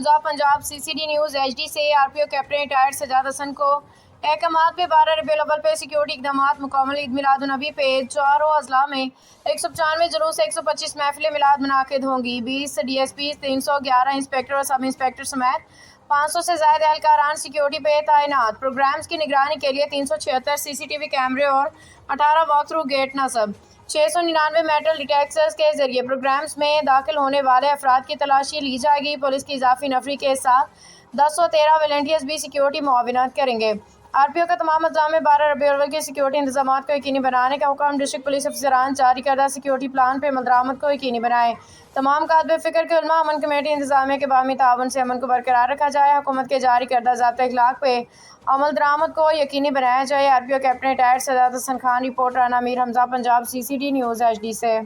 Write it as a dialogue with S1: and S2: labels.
S1: حمزہ Punjab CCD news HD سے RPO captain retired Sajjad حسن کو احکامات پہ 12 ربیع الاول پہ سیکیورٹی اقدامات مکمل۔ عید میلاد النبی پہ چاروں اضلاع میں 195 جلوس 125 محفل میلاد منعقد ہوں گی۔ 20 DSP 311 انسپکٹر اور سب انسپکٹر سمیت 500 سے زائد اہلکاران سیکیورٹی پہ تعینات۔ پروگرامز کی نگرانی کے لیے 376 CCTV کیمرے اور 18 واک تھرو گیٹ نصب۔ 699 میٹل ڈیٹیکٹرز کے ذریعے پروگرامز میں داخل ہونے والے افراد کی تلاشی لی جائے گی۔ پولیس کی اضافی نفری کے ساتھ 1013 والنٹیئرز بھی سیکیورٹی معاونت کریں گے۔ RPO کا تمام اضلاع میں 12 ربیع الاول کے سیکیورٹی انتظامات کو یقینی بنانے کا حکم۔ ڈسٹرکٹ پولیس افسران جاری کردہ سیکیورٹی پلان پہ عمل درآمد کو یقینی بنائیں۔ تمام کاتب فکر کے علماء امن کمیٹی انتظامیہ کے باہمی تعاون سے امن کو برقرار رکھا جائے۔ حکومت کے جاری کردہ ضابطۂ اخلاق پہ عمل درآمد کو یقینی بنایا جائے۔ RPO کیپٹن ریٹائرڈ سجاد حسن خان۔ رپورٹر انا میر، حمزہ پنجاب CCD نیوز HD سے۔